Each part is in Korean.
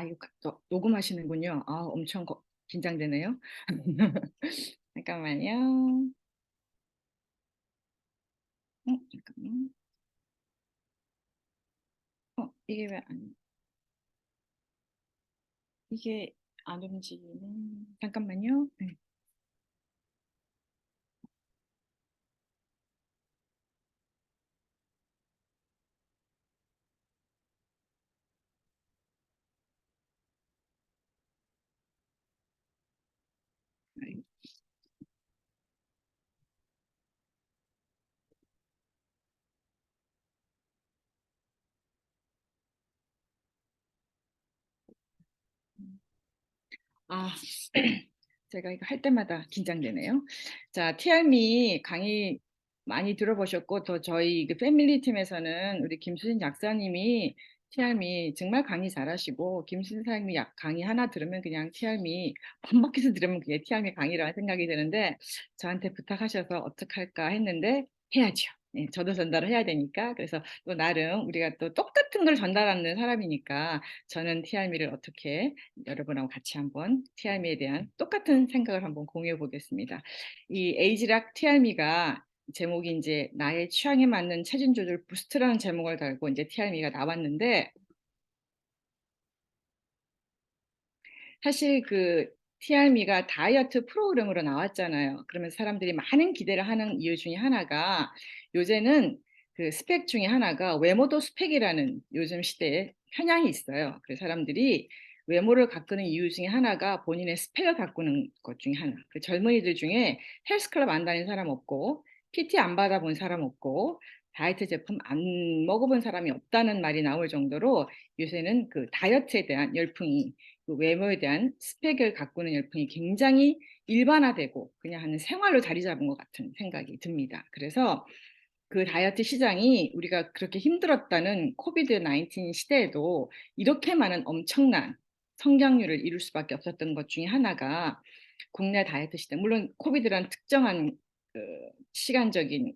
이거 또 녹음하시는군요. 엄청 긴장되네요. 잠깐만요. 잠깐만. 이게 왜 이게 안 움직이네. 잠깐만요. 네. 아, 제가 이거 할 때마다 긴장되네요. 자, 티알미 강의 많이 들어보셨고, 또 저희 그 패밀리 팀에서는 우리 김수진 약사님이 티알미 정말 강의 잘하시고, 김수진 사장님이 강의 하나 들으면 그냥 티알미 반복해서 들으면 그게 티알미 강의라는 생각이 드는데, 저한테 부탁하셔서 어떡할까 했는데, 해야죠. 네, 저도 전달을 해야 되니까. 그래서 또 나름 우리가 또 똑같은 걸 전달하는 사람이니까 저는 티알미를 어떻게 여러분하고 같이 한번 티알미에 대한 똑같은 생각을 한번 공유해 보겠습니다. 이 에이지락 티알미가 제목이 이제 나의 취향에 맞는 체중 조절 부스트라는 제목을 달고 이제 티알미가 나왔는데 사실 그 TRM가 다이어트 프로그램으로 나왔잖아요. 그러면 사람들이 많은 기대를 하는 이유 중에 하나가 요새는 그 스펙 중에 하나가 외모도 스펙이라는 요즘 시대에 편향이 있어요. 그래서 사람들이 외모를 가꾸는 이유 중에 하나가 본인의 스펙을 가꾸는 것 중에 하나. 그 젊은이들 중에 헬스클럽 안 다니는 사람 없고 PT 안 받아본 사람 없고 다이어트 제품 안 먹어본 사람이 없다는 말이 나올 정도로 요새는 그 다이어트에 대한 열풍이 그 외모에 대한 스펙을 가꾸는 열풍이 굉장히 일반화되고 그냥 하는 생활로 자리 잡은 것 같은 생각이 듭니다. 그래서 그 다이어트 시장이 우리가 그렇게 힘들었다는 코비드 19 시대에도 이렇게 많은 엄청난 성장률을 이룰 수밖에 없었던 것 중에 하나가 국내 다이어트 시대, 물론 코비드란 특정한 그 시간적인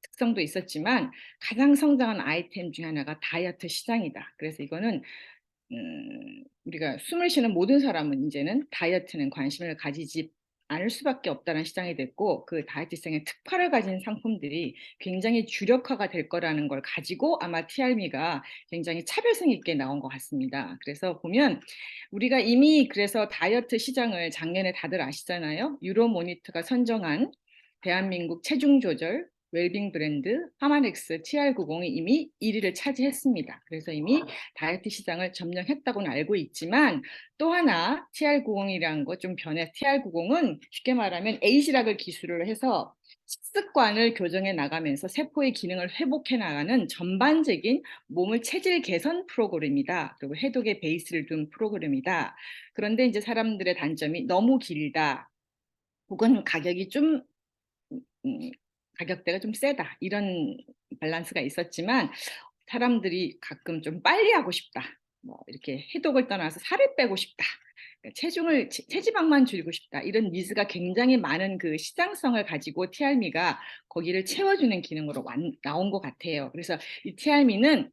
특성도 있었지만 가장 성장한 아이템 중에 하나가 다이어트 시장이다. 그래서 이거는 우리가 숨을 쉬는 모든 사람은 이제는 다이어트는 관심을 가지지 않을 수밖에 없다는 시장이 됐고 그 다이어트 시장의 특화를 가진 상품들이 굉장히 주력화가 될 거라는 걸 가지고 아마 TRM가 굉장히 차별성 있게 나온 것 같습니다. 그래서 보면 우리가 이미 그래서 다이어트 시장을 작년에 다들 아시잖아요. 유로모니터가 선정한 대한민국 체중 조절 웰빙 브랜드 파마넥스 TR90이 이미 1위를 차지했습니다. 그래서 이미 다이어트 시장을 점령했다고는 알고 있지만 또 하나 TR90이라는 거 좀 변해 TR90은 쉽게 말하면 에이지락을 기술을 해서 식습관을 교정해 나가면서 세포의 기능을 회복해 나가는 전반적인 몸을 체질 개선 프로그램이다. 그리고 해독의 베이스를 둔 프로그램이다. 그런데 이제 사람들의 단점이 너무 길다. 혹은 가격이 좀 음, 가격대가 좀 세다. 이런 밸런스가 있었지만 사람들이 가끔 좀 빨리 하고 싶다. 뭐 이렇게 해독을 떠나서 살을 빼고 싶다. 그러니까 체지방만 줄이고 싶다. 이런 니즈가 굉장히 많은 그 시장성을 가지고 TRM가 거기를 채워주는 기능으로 나온 것 같아요. 그래서 이 TRM는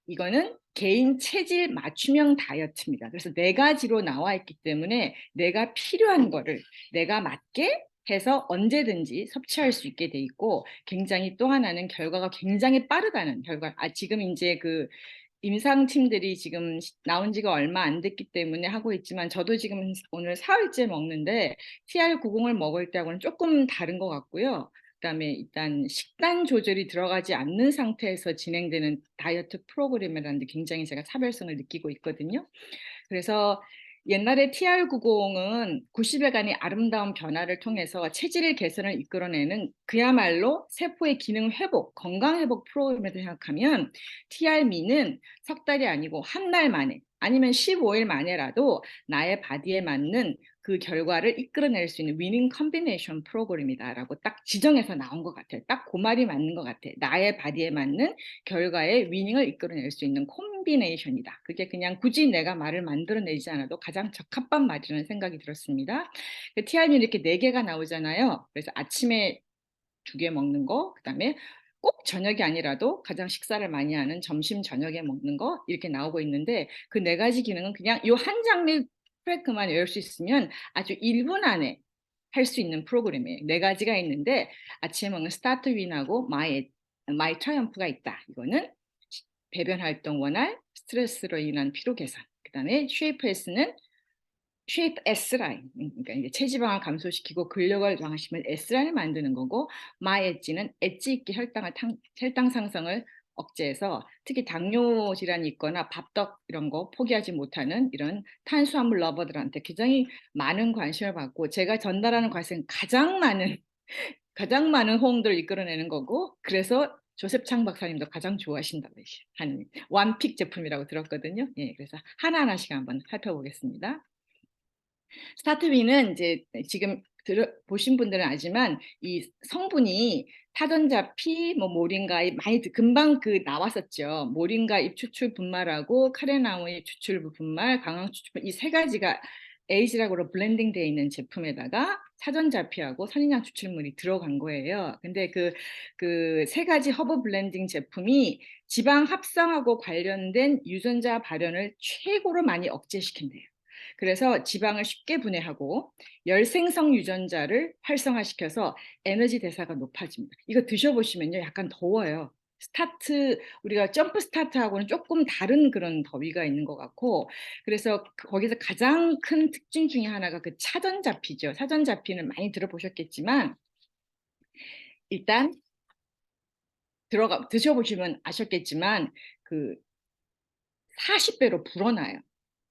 이거는 개인 체질 맞춤형 다이어트입니다. 그래서 네 가지로 나와 있기 때문에 내가 필요한 거를 내가 맞게 해서 언제든지 섭취할 수 있게 돼 있고 굉장히 또 하나는 결과가 굉장히 빠르다는 결과. 지금 이제 그 임상팀들이 지금 나온 지가 얼마 안 됐기 때문에 하고 있지만 저도 지금 오늘 사흘째 먹는데 TR90을 먹을 때하고는 조금 다른 것 같고요. 그다음에 일단 식단 조절이 들어가지 않는 상태에서 진행되는 다이어트 프로그램이라는 데 굉장히 제가 차별성을 느끼고 있거든요. 그래서 옛날에 TR90은 90여간의 아름다운 변화를 통해서 체질 개선을 이끌어내는 그야말로 세포의 기능 회복, 건강 회복 프로그램을 생각하면 TR미는 석 달이 아니고 한 달 만에 아니면 15일 만에라도 나의 바디에 맞는 그 결과를 이끌어낼 수 있는 위닝 컨비네이션 프로그램이다라고 딱 지정해서 나온 것 같아요. 딱 그 말이 맞는 것 같아요. 나의 바디에 맞는 결과의 위닝을 이끌어낼 수 있는 콤비네이션이다. 그게 그냥 굳이 내가 말을 만들어내지 않아도 가장 적합한 말이라는 생각이 들었습니다. TRM이 이렇게 네 개가 나오잖아요. 그래서 아침에 두 개 먹는 거, 그다음에 꼭 저녁이 아니라도 가장 식사를 많이 하는 점심, 저녁에 먹는 거 이렇게 나오고 있는데 그 4 가지 기능은 그냥 요 한 장르 트랙만 외울 수 있으면 아주 1분 안에 할 수 있는 프로그램이에요. 4 가지가 있는데 아침에 먹는 스타트 윈하고 마이 트라이엄프가 있다. 이거는 배변 활동 원활, 스트레스로 인한 피로 개선. 그다음에 쉐이프 S라인. 그러니까 이제 체지방을 감소시키고 근력을 강화시키면 S라인을 만드는 거고 마이 엣지는 엣지 있게 혈당 상승을 억제해서 특히 당뇨 질환이 있거나 밥떡 이런 거 포기하지 못하는 이런 탄수화물 러버들한테 굉장히 많은 관심을 받고 제가 전달하는 과정은 가장 많은 호응도를 이끌어내는 거고 그래서 조셉 창 박사님도 가장 좋아하신다고 하는 원픽 제품이라고 들었거든요. 예, 그래서 하나하나씩 한번 살펴보겠습니다. 스타트비는 이제 지금 보신 분들은 알지만 이 성분이 타전자피, 뭐 모링가 잎 많이 금방 나왔었죠. 모링가 잎 추출 분말하고 카레나무 잎 추출 분말, 강황 추출 이 세 가지가 에이지락으로 블렌딩 되어 있는 제품에다가 사전자피하고 선인장 추출물이 들어간 거예요. 근데 그 세 가지 허브 블렌딩 제품이 지방 합성하고 관련된 유전자 발현을 최고로 많이 억제시킨대요. 그래서 지방을 쉽게 분해하고 열생성 유전자를 활성화시켜서 에너지 대사가 높아집니다. 이거 드셔보시면요, 약간 더워요. 우리가 점프 스타트하고는 조금 다른 그런 더위가 있는 것 같고, 그래서 거기서 가장 큰 특징 중에 하나가 그 차전자피죠. 차전자피는 많이 들어보셨겠지만, 일단 드셔보시면 아셨겠지만, 그 40배로 불어나요.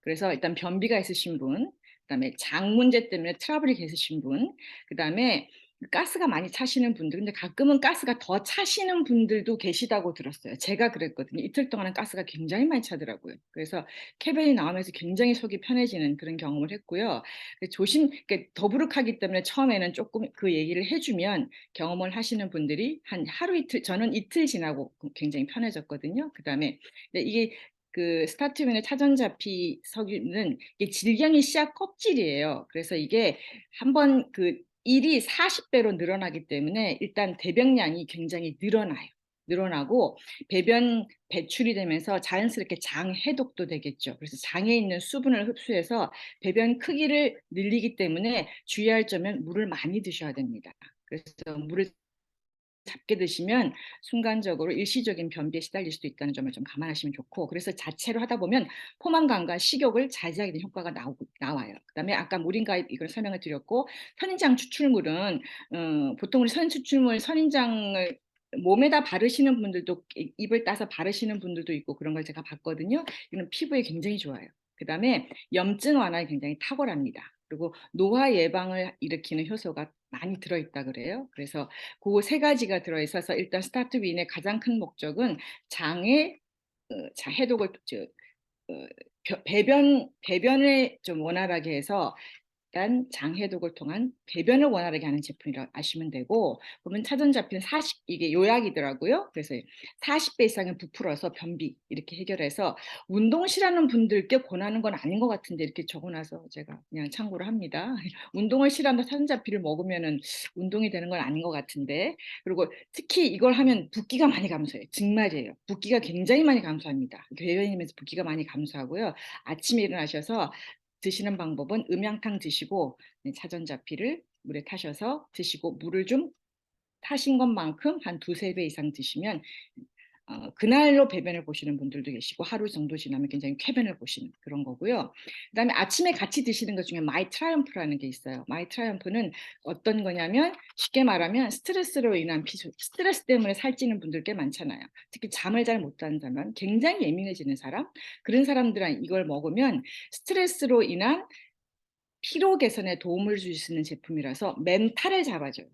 그래서 일단 변비가 있으신 분, 그다음에 장 문제 때문에 트러블이 있으신 분, 그다음에 가스가 많이 차시는 분들, 근데 가끔은 가스가 더 차시는 분들도 계시다고 들었어요. 제가 그랬거든요. 이틀 동안은 가스가 굉장히 많이 차더라고요. 그래서 캐벤이 나오면서 굉장히 속이 편해지는 그런 경험을 했고요. 그러니까 더부룩하기 때문에 처음에는 조금 그 얘기를 해주면 경험을 하시는 분들이 한 하루 이틀, 저는 이틀 지나고 굉장히 편해졌거든요. 그다음에 이게 스타트윈의 차전자피 석유는 이게 질경이 씨앗 껍질이에요. 그래서 이게 한번 일이 40배로 늘어나기 때문에 일단 대변량이 굉장히 늘어나고 배변 배출이 되면서 자연스럽게 장 해독도 되겠죠. 그래서 장에 있는 수분을 흡수해서 배변 크기를 늘리기 때문에 주의할 점은 물을 많이 드셔야 됩니다. 그래서 물을 작게 드시면 순간적으로 일시적인 변비에 시달릴 수도 있다는 점을 좀 감안하시면 좋고 그래서 자체로 하다 보면 포만감과 식욕을 자제하게 되는 효과가 나와요. 그다음에 아까 모링가 이걸 설명을 드렸고 선인장 추출물은 보통 우리 선인장을 몸에다 바르시는 분들도 입을 따서 바르시는 분들도 있고 그런 걸 제가 봤거든요. 이건 피부에 굉장히 좋아요. 그다음에 염증 완화에 굉장히 탁월합니다. 그리고 노화 예방을 일으키는 효소가 많이 들어있다 그래요. 그래서 그 세 가지가 들어있어서 일단 스타트 윈의 가장 큰 목적은 장의 해독을 배변을 좀 원활하게 해서 일단 장해독을 통한 배변을 원활하게 하는 제품이라고 아시면 되고 보면 차전자피는 이게 요약이더라고요. 그래서 40배 이상은 부풀어서 변비 이렇게 해결해서 운동 싫어하는 분들께 권하는 건 아닌 것 같은데 이렇게 적어놔서 제가 그냥 참고를 합니다. 운동을 싫어하는 차전자피를 먹으면은 운동이 되는 건 아닌 것 같은데 그리고 특히 이걸 하면 붓기가 많이 감소해요. 정말이에요. 붓기가 굉장히 많이 감소합니다. 배변이면서 붓기가 많이 감소하고요. 아침에 일어나셔서 드시는 방법은 음양탕 드시고 차전자피를 물에 타셔서 드시고 물을 좀 타신 것만큼 한 두세 배 이상 드시면 그날로 배변을 보시는 분들도 계시고 하루 정도 지나면 굉장히 쾌변을 보시는 그런 거고요. 그다음에 아침에 같이 드시는 것 중에 마이 트라이엄프라는 게 있어요. 마이 트라이엄프는 어떤 거냐면 쉽게 말하면 스트레스로 인한 스트레스 때문에 살찌는 분들 꽤 많잖아요. 특히 잠을 잘 못 자는 사람, 굉장히 예민해지는 사람, 그런 사람들은 이걸 먹으면 스트레스로 인한 피로 개선에 도움을 줄 수 있는 제품이라서 멘탈을 잡아줘요.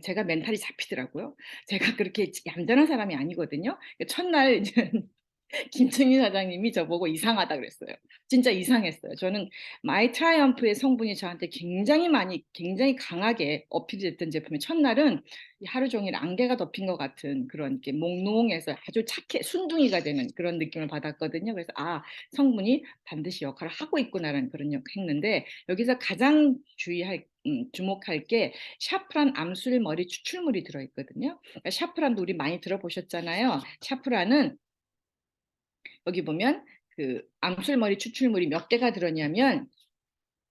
제가 멘탈이 잡히더라고요. 제가 그렇게 얌전한 사람이 아니거든요. 첫날 김승희 사장님이 저보고 이상하다 그랬어요. 진짜 이상했어요. 저는 마이 트라이엄프의 성분이 저한테 굉장히 강하게 어필이 됐던 제품이 첫날은 하루 종일 안개가 덮인 것 같은 그런 이렇게 몽롱해서 아주 착해 순둥이가 되는 그런 느낌을 받았거든요. 그래서 아, 성분이 반드시 역할을 하고 있구나라는 그런 했는데 여기서 가장 주목할 게 샤프란 암술머리 추출물이 들어있거든요. 그러니까 샤프란도 우리 많이 들어보셨잖아요. 샤프란은 여기 보면 그 암술머리 추출물이 몇 개가 들었냐면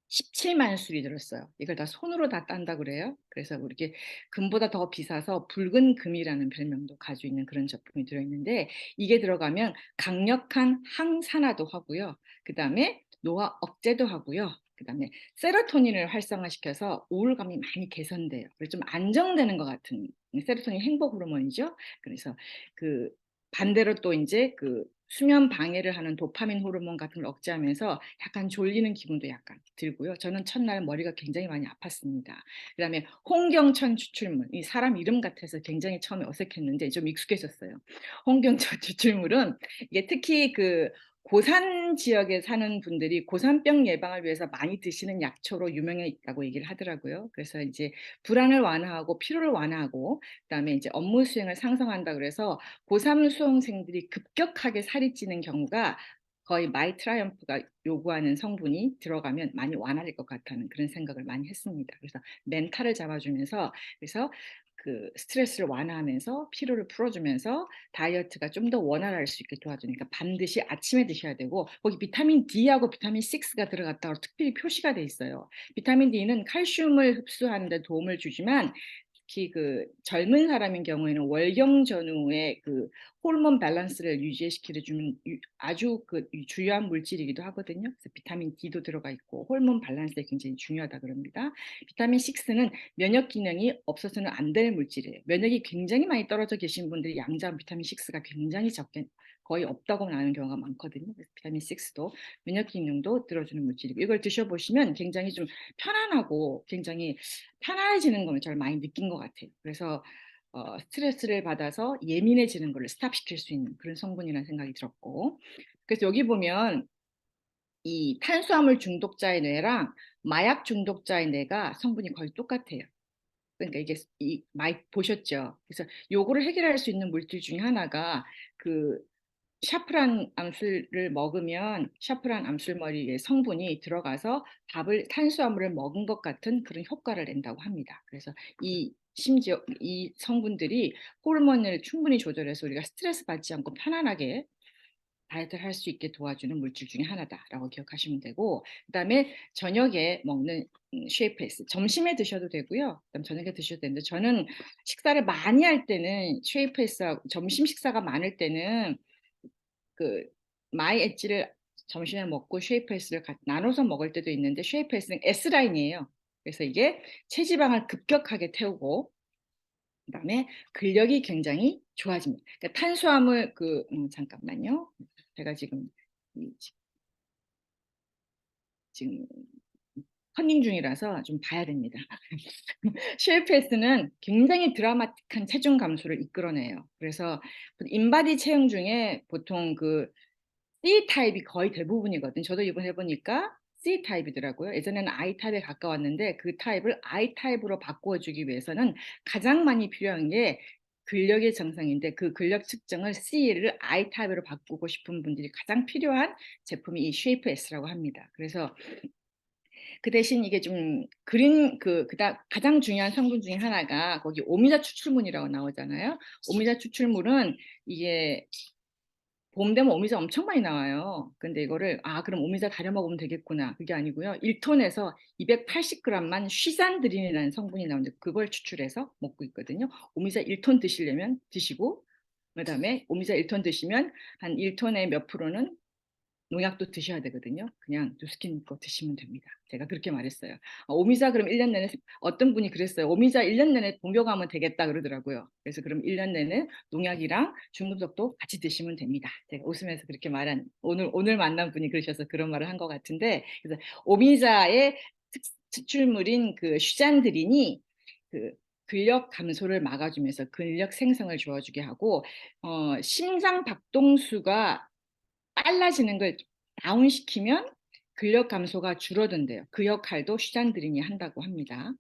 17만 술이 들었어요. 이걸 다 손으로 다 딴다 그래요. 그래서 이렇게 금보다 더 비싸서 붉은 금이라는 별명도 가지고 있는 그런 제품이 들어있는데 이게 들어가면 강력한 항산화도 하고요. 그 다음에 노화 억제도 하고요. 그 다음에 세로토닌을 활성화시켜서 우울감이 많이 개선돼요. 그래서 좀 안정되는 것 같은 세로토닌 행복 호르몬이죠. 그래서 그 반대로 또 이제 그 수면 방해를 하는 도파민 호르몬 같은 걸 억제하면서 약간 졸리는 기분도 약간 들고요. 저는 첫날 머리가 굉장히 많이 아팠습니다. 그다음에 홍경천 추출물, 이 사람 이름 같아서 굉장히 처음에 어색했는데 좀 익숙해졌어요. 홍경천 추출물은 이게 특히 그 고산 지역에 사는 분들이 고산병 예방을 위해서 많이 드시는 약초로 유명해 있다고 얘기를 하더라고요. 그래서 이제 불안을 완화하고 피로를 완화하고 그다음에 이제 업무 수행을 상승한다 그래서 고3 수험생들이 급격하게 살이 찌는 경우가 거의 마이 트라이엄프가 요구하는 성분이 들어가면 많이 완화될 것 같다는 그런 생각을 많이 했습니다. 그래서 멘탈을 잡아주면서 그래서 그 스트레스를 완화하면서 피로를 풀어주면서 다이어트가 좀 더 원활할 수 있게 도와주니까 반드시 아침에 드셔야 되고 거기 비타민 D하고 비타민 6가 들어갔다고 특별히 표시가 돼 있어요. 비타민 D는 칼슘을 흡수하는 데 도움을 주지만 특히 그 젊은 사람인 경우에는 월경 전후에 그 호르몬 밸런스를 유지시켜 주는 아주 그 주요한 물질이기도 하거든요. 그래서 비타민 D도 들어가 있고 호르몬 밸런스에 굉장히 중요하다 그럽니다. 비타민 6는 면역 기능이 없어서는 안 될 물질이에요. 면역이 굉장히 많이 떨어져 계신 분들이 양자한 비타민 6가 굉장히 적게 거의 없다고 나오는 경우가 많거든요. 그래서 비타민 6도 면역 기능도 들어주는 물질이고 이걸 드셔보시면 굉장히 좀 편안하고 굉장히 편안해지는 걸 저를 많이 느낀 것 같아요. 그래서 스트레스를 받아서 예민해지는 걸 스탑시킬 수 있는 그런 성분이라는 생각이 들었고 그래서 여기 보면 이 탄수화물 중독자의 뇌랑 마약 중독자의 뇌가 성분이 거의 똑같아요. 그러니까 이게 많이 보셨죠. 그래서 요거를 해결할 수 있는 물질 중에 하나가 그 샤프란 암술을 먹으면 샤프란 암술머리의 성분이 들어가서 밥을 탄수화물을 먹은 것 같은 그런 효과를 낸다고 합니다. 그래서 심지어 이 성분들이 호르몬을 충분히 조절해서 우리가 스트레스 받지 않고 편안하게 다이어트를 할 수 있게 도와주는 물질 중에 하나다라고 기억하시면 되고 그다음에 저녁에 먹는 쉐이프에스 점심에 드셔도 되고요. 그다음 저녁에 드셔도 되는데 저는 식사를 많이 할 때는 쉐이프에스하고 점심 식사가 많을 때는 그 마이 엣지를 점심에 먹고 쉐이프에스를 나눠서 먹을 때도 있는데 쉐이프에스는 S라인이에요. 그래서 이게 체지방을 급격하게 태우고 그다음에 근력이 굉장히 좋아집니다. 그러니까 탄수화물 잠깐만요. 제가 지금 컨닝 중이라서 좀 봐야 됩니다. 쉐이프에스는 굉장히 드라마틱한 체중 감소를 이끌어내요. 그래서 인바디 체형 중에 보통 그 C 타입이 거의 대부분이거든요. 저도 이번에 해보니까 C 타입이더라고요. 예전에는 I 타입에 가까웠는데 그 타입을 I 타입으로 바꿔주기 위해서는 가장 많이 필요한 게 근력의 정상인데 그 근력 측정을 C를 I 타입으로 바꾸고 싶은 분들이 가장 필요한 제품이 이 쉐이프 S라고 합니다. 그래서 그 대신 이게 좀 가장 중요한 성분 중에 하나가 거기 오미자 추출물이라고 나오잖아요. 오미자 추출물은 이게 봄 되면 오미자 엄청 많이 나와요. 근데 이거를 그럼 오미자 다려 먹으면 되겠구나. 그게 아니고요. 1톤에서 280g만 쉬산드린이라는 성분이 나오는데 그걸 추출해서 먹고 있거든요. 오미자 1톤 드시려면 드시고 그다음에 오미자 1톤 드시면 한 1톤에 몇 프로는 농약도 드셔야 되거든요. 그냥 뉴스킨 거 드시면 됩니다. 제가 그렇게 말했어요. 오미자 그럼 1년 내내 어떤 분이 그랬어요. 오미자 1년 내내 복용하면 되겠다 그러더라고요. 그래서 그럼 1년 내내 농약이랑 중금속도 같이 드시면 됩니다. 제가 웃으면서 그렇게 말한 오늘 만난 분이 그러셔서 그런 말을 한 것 같은데 그래서 오미자의 추출물인 그 슈잔드린이 그 근력 감소를 막아주면서 근력 생성을 도와주게 하고 심장 박동수가 빨라지는 걸 다운시키면 근력 감소가 줄어든대요. 그 역할도 슈잔그린이 한다고 합니다.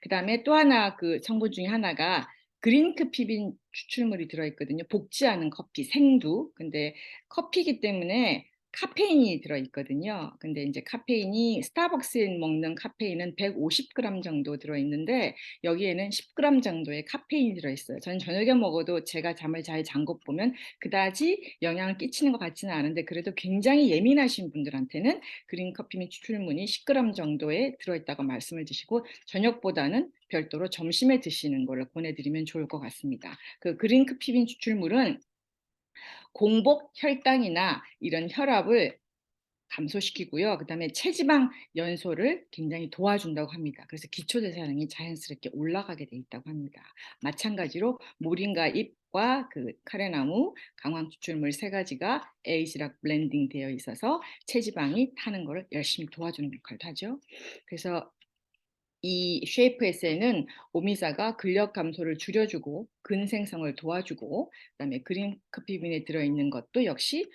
그다음에 또 하나 그 성분 중에 하나가 그린크피빈 추출물이 들어있거든요. 볶지 않은 커피, 생두. 근데 커피이기 때문에 카페인이 들어있거든요. 근데 이제 카페인이 스타벅스에 먹는 카페인은 150g 정도 들어있는데 여기에는 10g 정도의 카페인이 들어있어요. 저는 저녁에 먹어도 제가 잠을 잘 잔 것 보면 그다지 영향을 끼치는 것 같지는 않은데 그래도 굉장히 예민하신 분들한테는 그린 커피 및 추출물이 10g 정도에 들어있다고 말씀을 드시고 저녁보다는 별도로 점심에 드시는 거를 권해드리면 좋을 것 같습니다. 그 그린 커피 및 추출물은 공복 혈당이나 이런 혈압을 감소시키고요. 그다음에 체지방 연소를 굉장히 도와준다고 합니다. 그래서 기초대사량이 자연스럽게 올라가게 돼 있다고 합니다. 마찬가지로 모링가 잎과 그 카레나무, 강황 추출물 세 가지가 에이지락 블렌딩 되어 있어서 체지방이 타는 것을 열심히 도와주는 역할도 하죠. 그래서 이 쉐이프에세는 오미자가 근력 감소를 줄여주고 근생성을 도와주고 그다음에 그린 커피빈에 들어있는 것도 역시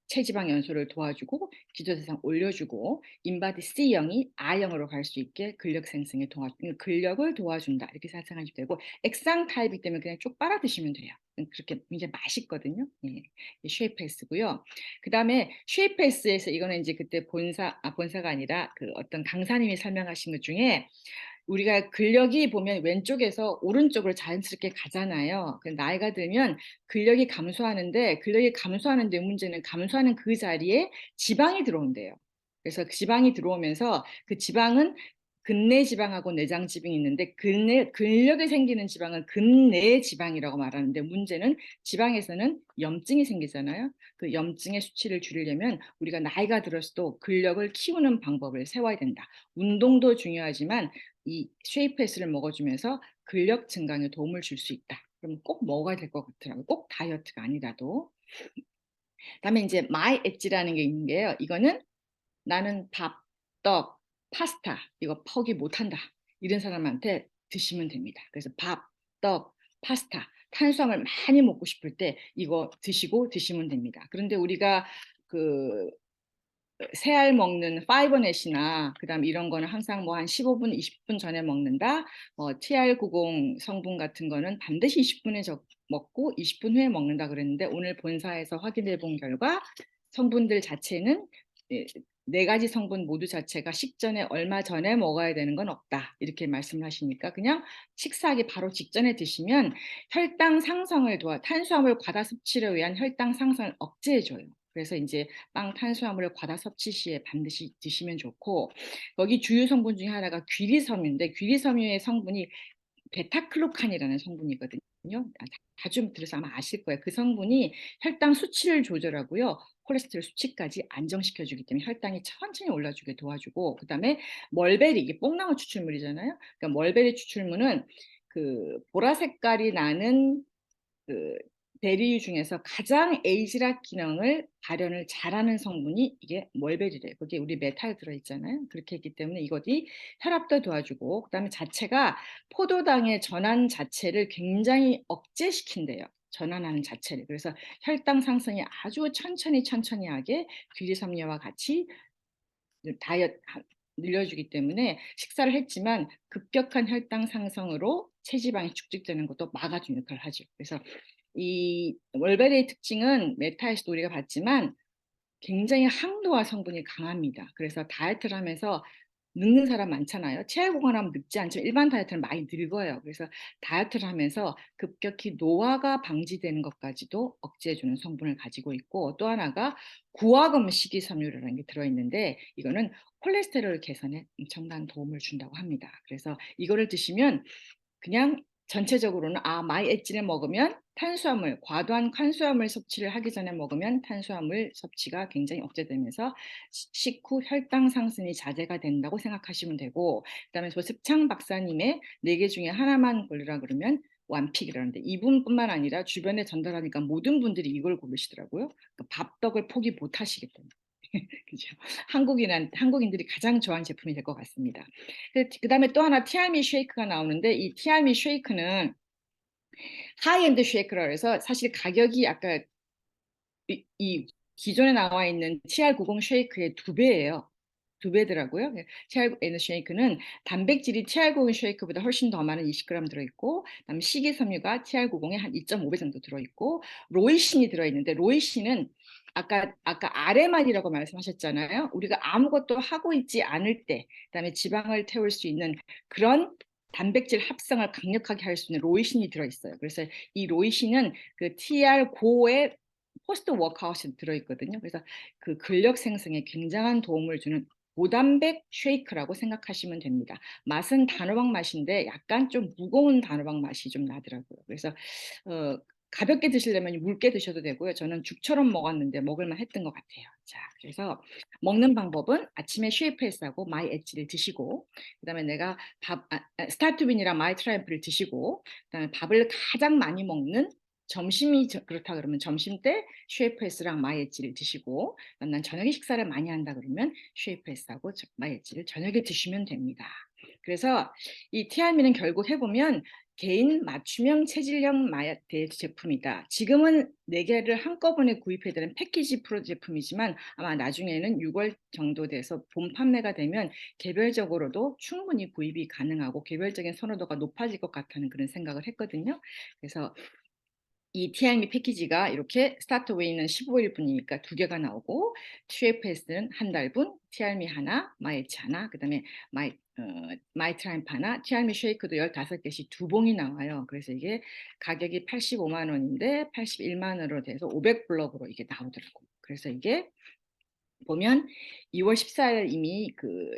체지방 연소를 도와주고 기저대사량 올려주고 인바디 C형이 R형으로 갈 수 있게 근력 생성에 근력을 도와준다 이렇게 상상하시면 되고 액상 타입이기 때문에 그냥 쭉 빨아 드시면 돼요. 그렇게 굉장히 맛있거든요. 예, 쉐이프에스고요. 그다음에 쉐이프에스에서 이거는 이제 그때 본사가 아니라 그 어떤 강사님이 설명하신 것 중에 우리가 근력이 보면 왼쪽에서 오른쪽으로 자연스럽게 가잖아요. 나이가 들면 근력이 감소하는데 근력이 감소하는데 문제는 감소하는 그 자리에 지방이 들어온대요. 그래서 지방이 들어오면서 그 지방은 근내 지방하고 내장 지방이 있는데 근력이 생기는 지방은 근내 지방이라고 말하는데 문제는 지방에서는 염증이 생기잖아요. 그 염증의 수치를 줄이려면 우리가 나이가 들었어도 근력을 키우는 방법을 세워야 된다. 운동도 중요하지만 이 쉐이프에스를 먹어주면서 근력 증강에 도움을 줄 수 있다. 그럼 꼭 먹어야 될 것 같더라고요. 꼭 다이어트가 아니라도. 그다음에 이제 마이 엣지라는 게 있는 게요. 이거는 나는 밥, 떡, 파스타 이거 포기 못한다. 이런 사람한테 드시면 됩니다. 그래서 밥, 떡, 파스타 탄수화물 많이 먹고 싶을 때 이거 드시면 됩니다. 그런데 우리가 그 새알 먹는 파이버넷이나 그다음 이런 거는 항상 뭐 한 15분, 20분 전에 먹는다. TR90 성분 같은 거는 반드시 20분에 먹고 20분 후에 먹는다 그랬는데 오늘 본사에서 확인해 본 결과 성분들 자체는 네 가지 성분 모두 자체가 식전에 얼마 전에 먹어야 되는 건 없다. 이렇게 말씀하시니까 그냥 식사하기 바로 직전에 드시면 혈당 상승을 탄수화물 과다 섭취를 위한 혈당 상승을 억제해줘요. 그래서 이제 빵 탄수화물을 과다 섭취 시에 반드시 드시면 좋고 거기 주요 성분 중에 하나가 귀리섬유인데 귀리섬유의 성분이 베타클로칸이라는 성분이거든요. 자주 들어서 아마 아실 거예요. 그 성분이 혈당 수치를 조절하고요. 콜레스테롤 수치까지 안정시켜주기 때문에 혈당이 천천히 올라주게 도와주고 그다음에 멀베리 이게 뽕나무 추출물이잖아요. 그러니까 멀베리 추출물은 그 보라 색깔이 나는 그 베리 중에서 가장 에이지락 기능을 발현을 잘하는 성분이 이게 멀베리래요. 거기에 우리 메탈 들어있잖아요. 그렇게 했기 때문에 이것이 혈압도 도와주고 그다음에 자체가 포도당의 전환 자체를 굉장히 억제시킨대요. 전환하는 자체를. 그래서 혈당 상승이 아주 천천히 하게 귀리섬유와 같이 다이어트 늘려주기 때문에 식사를 했지만 급격한 혈당 상승으로 체지방이 축적되는 것도 막아주는 역할을 하죠. 그래서 이 월베리의 특징은 메타에서도 우리가 봤지만 굉장히 항노화 성분이 강합니다. 그래서 다이어트를 하면서 늙는 사람 많잖아요. 체할공헌하면 늙지 않지만 일반 다이어트는 많이 늙어요. 그래서 다이어트를 하면서 급격히 노화가 방지되는 것까지도 억제해주는 성분을 가지고 있고 또 하나가 구화금 식이섬유라는 게 들어있는데 이거는 콜레스테롤 개선에 엄청난 도움을 준다고 합니다. 그래서 이거를 드시면 그냥 전체적으로는 마이 엣지를 먹으면 탄수화물, 과도한 탄수화물 섭취를 하기 전에 먹으면 탄수화물 섭취가 굉장히 억제되면서 식후 혈당 상승이 자제가 된다고 생각하시면 되고 그다음에 조습창 박사님의 4개 중에 하나만 고르라 그러면 완픽이라는데 이분뿐만 아니라 주변에 전달하니까 모든 분들이 이걸 고르시더라고요. 그러니까 밥떡을 포기 못 하시겠다는. 그죠? 한국인들이 가장 좋아하는 제품이 될 것 같습니다. 그다음에 또 하나 티알미 쉐이크가 나오는데 이 티알미 쉐이크는 하이엔드 쉐이크라 해서 사실 가격이 아까 이 기존에 나와 있는 TR90 쉐이크의 2배예요. 2배더라고요. TR 에너지 쉐이크는 단백질이 TR90 쉐이크보다 훨씬 더 많은 20g 들어있고, 그다음에 식이섬유가 TR90에 한 2.5배 정도 들어있고, 로이신이 들어있는데, 로이신은 아까 RMR이라고 말씀하셨잖아요. 우리가 아무것도 하고 있지 않을 때, 그다음에 지방을 태울 수 있는 그런 단백질 합성을 강력하게 할 수 있는 로이신이 들어있어요. 그래서 이 로이신은 그 TR5의 포스트 워크아웃이 들어있거든요. 그래서 그 근력 생성에 굉장한 도움을 주는 고단백 쉐이크라고 생각하시면 됩니다. 맛은 단호박 맛인데 약간 좀 무거운 단호박 맛이 좀 나더라고요. 그래서 어, 가볍게 드시려면 묽게 드셔도 되고요. 저는 죽처럼 먹었는데 먹을만 했던 것 같아요. 자, 그래서 먹는 방법은 아침에 쉐이프에스하고 마이 엣지를 드시고, 그다음에 내가 스타트윈이랑 마이 트라이프를 드시고, 그다음에 밥을 가장 많이 먹는 점심이 그렇다 그러면 점심 때 쉐이프에스랑 마이 엣지를 드시고, 난 저녁에 식사를 많이 한다 그러면 쉐이프에스하고 마이 엣지를 저녁에 드시면 됩니다. 그래서 이 티알미는 결국 해보면 개인 맞춤형 체질형 마약 제품이다. 지금은 4개를 한꺼번에 구입해야 되는 패키지 프로 제품이지만 아마 나중에는 6월 정도 돼서 본 판매가 되면 개별적으로도 충분히 구입이 가능하고 개별적인 선호도가 높아질 것 같다는 그런 생각을 했거든요. 그래서 이 TIME 패키지가 이렇게 스타트 웨이는 15일분이니까 2개가 나오고, TFS는 한 달분, TIME 하나, 마이치 하나, 그다음에 마이 트라임프 하나, TIME 쉐이크도 15개씩 2봉이 나와요. 그래서 이게 가격이 85만 원인데 81만 원으로 돼서 500블럭으로 이게 나오더라고요. 그래서 이게 보면 2월 14일 이미 그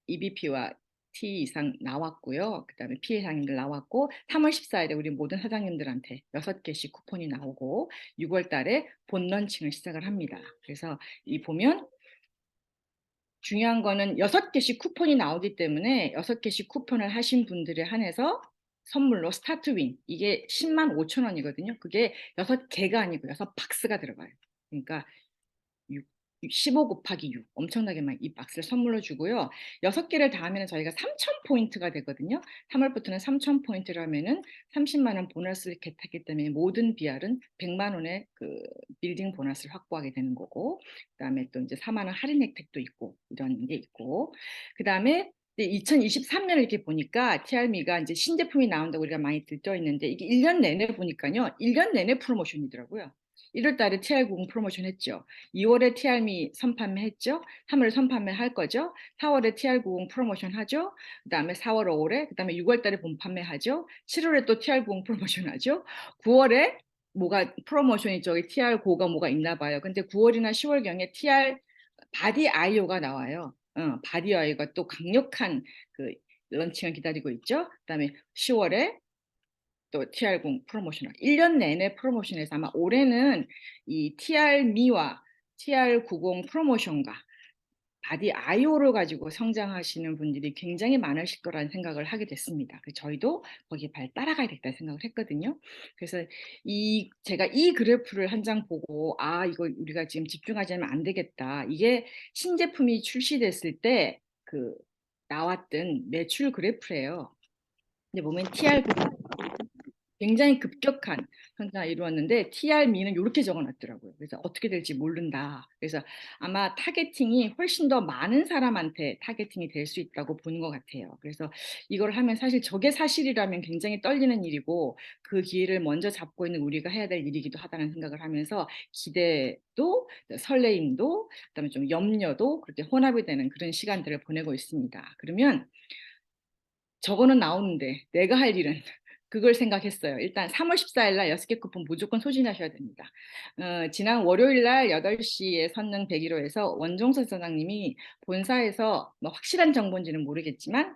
EBP와 T 이상 나왔고요. 그다음에 P 이상들 나왔고, 3월 14일에 우리 모든 사장님들한테 6개씩 쿠폰이 나오고, 6월 달에 본 런칭을 시작을 합니다. 그래서 이 보면 중요한 거는 6개씩 쿠폰이 나오기 때문에 6개씩 쿠폰을 하신 분들에 한해서 선물로 스타트 윈, 이게 10만 5천 원이거든요. 그게 6개가 아니고 6박스가 들어가요. 그러니까 15 곱하기 6 엄청나게 많이 이 박스를 선물로 주고요. 6개를 다 하면 저희가 3,000포인트가 되거든요. 3월부터는 3,000포인트를 하면은 30만 원 보너스를 겟하기 때문에 모든 BR은 100만 원의 그 빌딩 보너스를 확보하게 되는 거고, 그다음에 또 이제 4만 원 할인 혜택도 있고 이런 게 있고, 그다음에 2023년을 이렇게 보니까 TRM가 이제 신제품이 나온다고 우리가 많이 들떠 있는데, 이게 1년 내내 보니까요. 1년 내내 프로모션이더라고요. 1월 달에 TR90 프로모션 했죠. 2월에 TR미 선판매 했죠. 3월에 선판매 할 거죠. 4월에 TR90 프로모션 하죠. 그다음에 4월, 5월에, 그다음에 6월 달에 본 판매 하죠. 7월에 또 TR90 프로모션 하죠. 9월에 뭐가 프로모션이 저기 TR9가 뭐가 있나 봐요. 근데 9월이나 10월경에 TR 바디 아이오가 나와요. 바디 아이오가 또 강력한 그 런칭을 기다리고 있죠. 그다음에 10월에 또 TR90 프로모션 1년 내내 프로모션에서 아마 올해는 이 TR미와 TR90 프로모션과 바디 아이오를 가지고 성장하시는 분들이 굉장히 많으실 거라는 생각을 하게 됐습니다. 저희도 거기에 발 따라가야 겠다 생각을 했거든요. 그래서 제가 이 그래프를 한 장 보고 이거 우리가 지금 집중하지 않으면 안 되겠다. 이게 신제품이 출시됐을 때 그 나왔던 매출 그래프예요. 근데 보면 TR90 굉장히 급격한 성장을 이루었는데 TR미는 이렇게 적어놨더라고요. 그래서 어떻게 될지 모른다. 그래서 아마 타겟팅이 훨씬 더 많은 사람한테 타겟팅이 될 수 있다고 보는 것 같아요. 그래서 이걸 하면 사실 저게 사실이라면 굉장히 떨리는 일이고, 그 기회를 먼저 잡고 있는 우리가 해야 될 일이기도 하다는 생각을 하면서 기대도 설레임도 그다음에 좀 염려도 그렇게 혼합이 되는 그런 시간들을 보내고 있습니다. 그러면 저거는 나오는데 내가 할 일은 그걸 생각했어요. 일단 3월 14일 날 6개 쿠폰 무조건 소진하셔야 됩니다. 지난 월요일 날 8시에 선능 101호에서 원종서 사장님이 본사에서 뭐 확실한 정보인지는 모르겠지만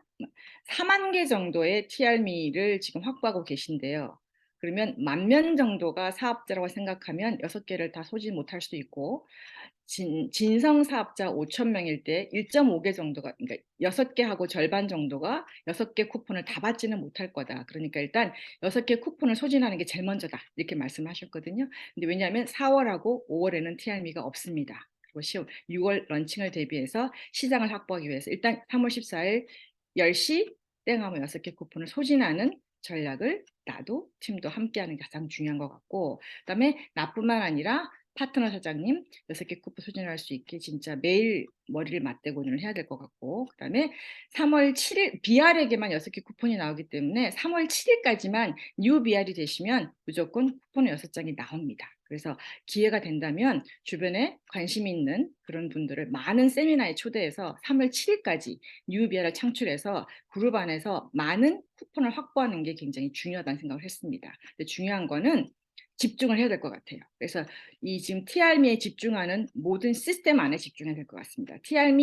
4만 개 정도의 TR미를 지금 확보하고 계신데요. 그러면 10,000명 정도가 사업자라고 생각하면 6개를 다 소진 못할 수도 있고, 진성 사업자 5,000명일 때 1.5개 정도가, 그러니까 6개 하고 절반 정도가 6개 쿠폰을 다 받지는 못할 거다. 그러니까 일단 6개 쿠폰을 소진하는 게 제일 먼저다. 이렇게 말씀하셨거든요. 근데 왜냐하면 4월하고 5월에는 TR미가 없습니다. 그리고 6월 런칭을 대비해서 시장을 확보하기 위해서 일단 3월 14일 10시 땡하면 6개 쿠폰을 소진하는 전략을 나도 팀도 함께하는 게 가장 중요한 것 같고, 그다음에 나뿐만 아니라 파트너 사장님 6개 쿠폰 소진할 수 있게 진짜 매일 머리를 맞대고는 해야 될 것 같고, 그다음에 3월 7일 BR에게만 6개 쿠폰이 나오기 때문에 3월 7일까지만 뉴 BR이 되시면 무조건 쿠폰 6장이 나옵니다. 그래서 기회가 된다면 주변에 관심 있는 그런 분들을 많은 세미나에 초대해서 3월 7일까지 뉴 BR을 창출해서 그룹 안에서 많은 쿠폰을 확보하는 게 굉장히 중요하다는 생각을 했습니다. 근데 중요한 거는 집중을 해야 될 것 같아요. 그래서 이 지금 TRM에 집중하는 모든 시스템 안에 집중해야 될 것 같습니다. TRM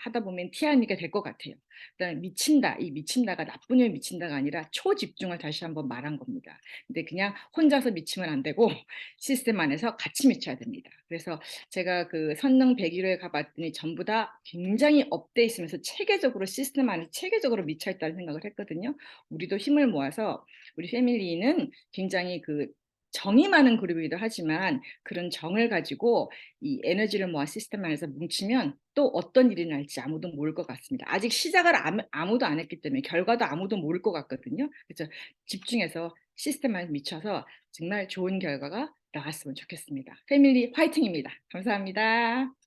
하다 보면 TRM가 될 것 같아요. 그다음에 미친다. 이 미친다가 나쁜 의미 미친다가 아니라 초집중을 다시 한번 말한 겁니다. 근데 그냥 혼자서 미치면 안 되고 시스템 안에서 같이 미쳐야 됩니다. 그래서 제가 그 선능 101호에 가봤더니 전부 다 굉장히 업돼 있으면서 체계적으로 시스템 안에 체계적으로 미쳐 있다는 생각을 했거든요. 우리도 힘을 모아서 우리 패밀리는 굉장히 그 정이 많은 그룹이기도 하지만 그런 정을 가지고 이 에너지를 모아 시스템 안에서 뭉치면 또 어떤 일이 날지 아무도 모를 것 같습니다. 아직 시작을 아무도 안 했기 때문에 결과도 아무도 모를 것 같거든요. 그래서 집중해서 시스템 안에 미쳐서 정말 좋은 결과가 나왔으면 좋겠습니다. 패밀리 화이팅입니다. 감사합니다.